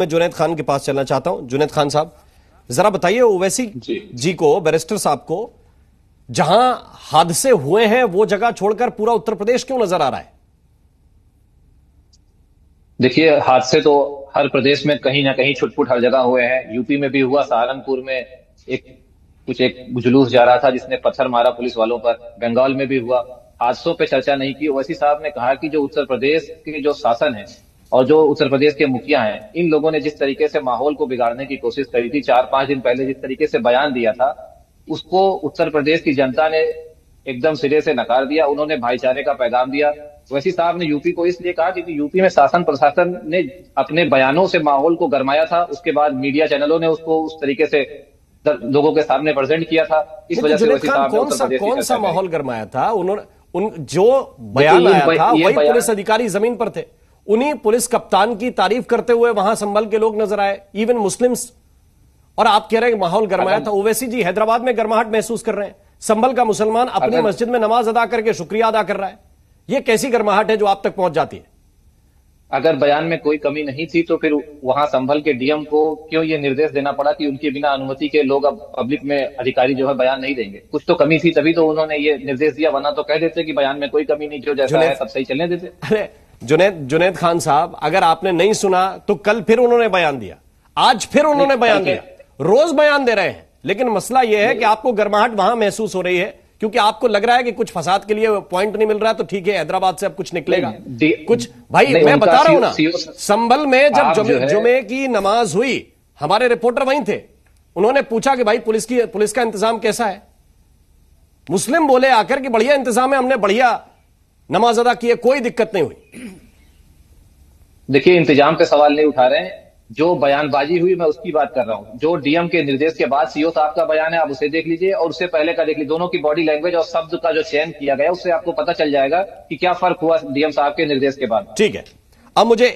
मैं जुनैद खान के पास चलना चाहता हूं। जुनैद खान साहब, जरा बताइए ओवैसी जी को, बैरिस्टर साहब को, जहां हादसे हुए हैं वो जगह छोड़कर पूरा उत्तर प्रदेश क्यों नजर आ रहा है? देखिए, हादसे तो हर प्रदेश में कहीं ना कहीं छुटपुट हर जगह हुए हैं। यूपी में भी हुआ, सहारनपुर में एक जुलूस जा रहा था जिसने पत्थर मारा पुलिस वालों पर। बंगाल में भी हुआ। हादसों पे चर्चा नहीं की। ओवैसी साहब ने कहा कि जो उत्तर प्रदेश के जो शासन है और जो उत्तर प्रदेश के मुखिया हैं, इन लोगों ने जिस तरीके से माहौल को बिगाड़ने की कोशिश करी थी 4-5 दिन पहले, जिस तरीके से बयान दिया था, उसको उत्तर प्रदेश की जनता ने एकदम सिरे से नकार दिया। उन्होंने भाईचारे का पैगाम दिया। ओवैसी साहब ने यूपी को इसलिए कहा क्योंकि यूपी में शासन प्रशासन ने अपने बयानों से माहौल को गरमाया था। उसके बाद मीडिया चैनलों ने उसको उस तरीके से लोगों के सामने प्रेजेंट किया था। इस वजह से ओवैसी साहब ने उत्तर प्रदेश कौन सा माहौल गरमाया था? जो बयान आया था वही पुलिस अधिकारी जमीन पर थे। उन्हीं पुलिस कप्तान की तारीफ करते हुए वहां संभल के लोग नजर आए, इवन मुस्लिम्स। और आप कह रहे हैं माहौल गरमाया था। ओवैसी जी हैदराबाद में गर्माहट महसूस कर रहे हैं। संभल का मुसलमान अपनी मस्जिद में नमाज अदा करके शुक्रिया अदा कर रहा है। यह कैसी गर्माहट है जो आप तक पहुंच जाती है? अगर बयान में कोई कमी नहीं थी तो फिर वहां संभल के डीएम को क्यों ये निर्देश देना पड़ा कि उनके बिना अनुमति के लोग अब पब्लिक में अधिकारी जो है बयान नहीं देंगे? कुछ तो कमी थी, तभी तो उन्होंने ये निर्देश दिया। वरना तो कह देते कि बयान में कोई कमी नहीं, जो जैसा है सब सही चलने देते। अरे जुनैद खान साहब, अगर आपने नहीं सुना तो कल फिर उन्होंने बयान दिया, आज फिर उन्होंने बयान दिया, रोज बयान दे रहे हैं। लेकिन मसला यह है कि आपको गर्माहट वहां महसूस हो रही है क्योंकि आपको लग रहा है कि कुछ फसाद के लिए पॉइंट नहीं मिल रहा है, तो ठीक है हैदराबाद से अब कुछ निकलेगा कुछ। भाई मैं बता रहा हूं ना, संभल में जब जुमे की नमाज हुई, हमारे रिपोर्टर वहीं थे। उन्होंने पूछा कि भाई पुलिस का इंतजाम कैसा है? मुस्लिम बोले आकर कि बढ़िया इंतजाम है, हमने बढ़िया नमाज अदा की है, कोई दिक्कत नहीं हुई। देखिए, इंतजाम पे सवाल नहीं उठा रहे हैं। जो बयानबाजी हुई मैं उसकी बात कर रहा हूं। जो डीएम के निर्देश के बाद सीओ साहब का बयान है, आप उसे देख लीजिए और उससे पहले का देख लीजिए। दोनों की बॉडी लैंग्वेज और शब्द का जो चयन किया गया, उससे आपको पता चल जाएगा कि क्या फर्क हुआ डीएम साहब के निर्देश के बाद। ठीक है, अब मुझे